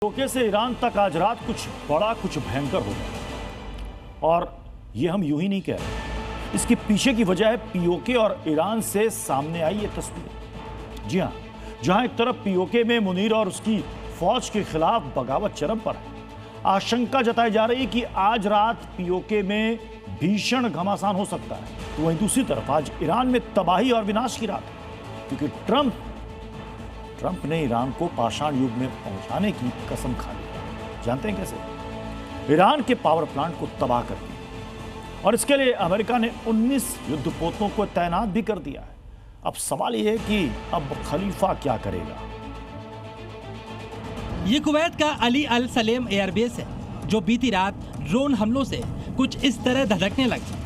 PoK से Iran तक आज रात कुछ बड़ा कुछ भयंकर हो गया और ये हम यूं ही नहीं कह रहे। इसके पीछे की वजह है पीओके और ईरान से सामने आई ये तस्वीर। जी हां, जहां एक तरफ पीओके में मुनीर और उसकी फौज के खिलाफ बगावत चरम पर है, आशंका जताई जा रही है कि आज रात पीओके में भीषण घमासान हो सकता है, तो वहीं दूसरी तरफ आज ईरान में तबाही और विनाश की रात है, क्योंकि ट्रंप ने ईरान को पाषाण युग में पहुंचाने की कसम खा ली। जानते हैं कैसे? ईरान के पावर प्लांट को तबाह कर दिया और इसके लिए अमेरिका ने 19 युद्धपोतों को तैनात भी कर दिया है। अब सवाल यह है कि अब खलीफा क्या करेगा? ये कुवैत का अली अल सलेम एयरबेस है, जो बीती रात ड्रोन हमलों से कुछ इस तरह धधकने लगा।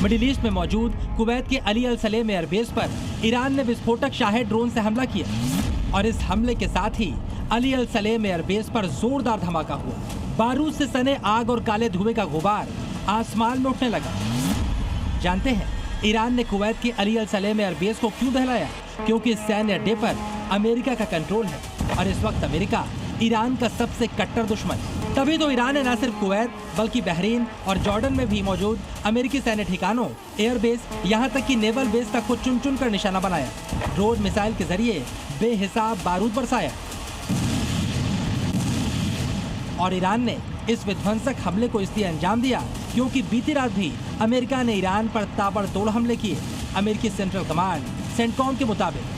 मिडिल ईस्ट में मौजूद कुवैत के अली अल सलेम एयरबेस पर ईरान ने विस्फोटक शाहिद ड्रोन से हमला किया और इस हमले के साथ ही अली अल सलेम एयरबेस पर जोरदार धमाका हुआ। बारूद से सने आग और काले धुएं का गुबार आसमान में उठने लगा। जानते हैं ईरान ने कुवैत के अली अल सलेम एयरबेस को क्यों दहलाया? क्योंकि इस सैन्य अड्डे पर अमेरिका का कंट्रोल है और इस वक्त अमेरिका ईरान का सबसे कट्टर दुश्मन है। तभी तो ईरान ने न सिर्फ कुवैत बल्कि बहरीन और जॉर्डन में भी मौजूद अमेरिकी सैन्य ठिकानों, एयरबेस, यहाँ तक कि नेवल बेस तक को चुन चुन कर निशाना बनाया। ड्रोन मिसाइल के जरिए बेहिसाब बारूद बरसाया और ईरान ने इस विध्वंसक हमले को इसलिए अंजाम दिया क्योंकि बीती रात भी अमेरिका ने ईरान पर ताबड़तोड़ हमले किए। अमेरिकी सेंट्रल कमांड सेंटकॉम के मुताबिक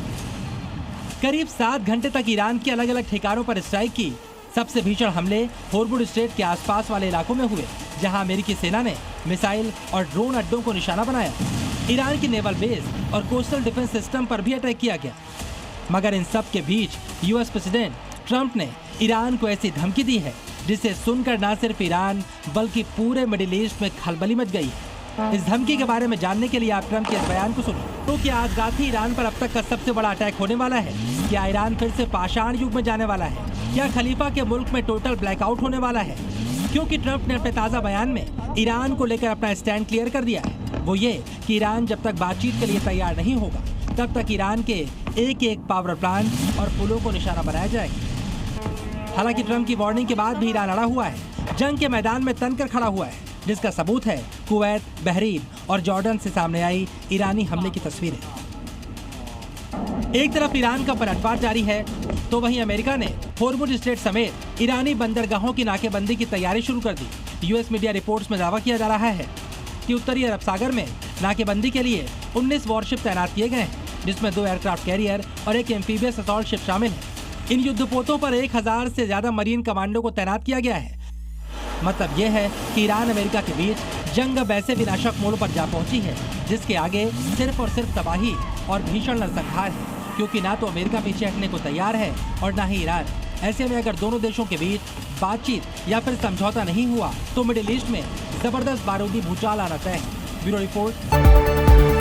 करीब 7 घंटे तक ईरान के अलग अलग ठिकानों पर स्ट्राइक की। सबसे भीषण हमले होर्मुज स्ट्रेट के आसपास वाले इलाकों में हुए, जहां अमेरिकी सेना ने मिसाइल और ड्रोन अड्डों को निशाना बनाया। ईरान की नेवल बेस और कोस्टल डिफेंस सिस्टम पर भी अटैक किया गया। मगर इन सब के बीच यूएस प्रेसिडेंट ट्रंप ने ईरान को ऐसी धमकी दी है जिसे सुनकर न सिर्फ ईरान बल्कि पूरे मिडिल ईस्ट में खलबली मच गई है। इस धमकी के बारे में जानने के लिए आप ट्रंप के इस बयान को सुनिए। तो क्या आज रात ही ईरान पर अब तक का सबसे बड़ा अटैक होने वाला है? क्या ईरान फिर से पाषाण युग में जाने वाला है? क्या खलीफा के मुल्क में टोटल ब्लैकआउट होने वाला है? क्योंकि ट्रंप ने अपने ताज़ा बयान में ईरान को लेकर अपना स्टैंड क्लियर कर दिया है। वो ये कि ईरान जब तक बातचीत के लिए तैयार नहीं होगा तब तक ईरान के एक एक पावर प्लांट और पुलों को निशाना बनाया जाएगा। हालांकि ट्रंप की वार्निंग के बाद भी ईरान अड़ा हुआ है, जंग के मैदान में तनकर खड़ा हुआ है, जिसका सबूत है कुवैत, बहरीन और जॉर्डन से सामने आई ईरानी हमले की तस्वीरें। एक तरफ ईरान का पलटवार जारी है तो वहीं अमेरिका ने होर्मुज स्ट्रेट समेत ईरानी बंदरगाहों की नाकेबंदी की तैयारी शुरू कर दी। यूएस मीडिया रिपोर्ट्स में दावा किया जा रहा है कि उत्तरी अरब सागर में नाकेबंदी के लिए 19 वॉरशिप तैनात किए गए हैं, जिसमें 2 एयरक्राफ्ट कैरियर और एक एम्फीबियस असॉल्ट शिप शामिल है। इन युद्धपोतों पर 1000 से ज्यादा मरीन कमांडो को तैनात किया गया है। मतलब यह है कि ईरान अमेरिका के बीच जंग अब ऐसे विनाशक मोड़ पर जा पहुंची है जिसके आगे सिर्फ और सिर्फ तबाही और भीषण नरसंहार है, क्योंकि ना तो अमेरिका पीछे हटने को तैयार है और ना ही ईरान। ऐसे में अगर दोनों देशों के बीच बातचीत या फिर समझौता नहीं हुआ तो मिडिल ईस्ट में जबरदस्त बारूदी भूचाल आना तय है। Bureau report.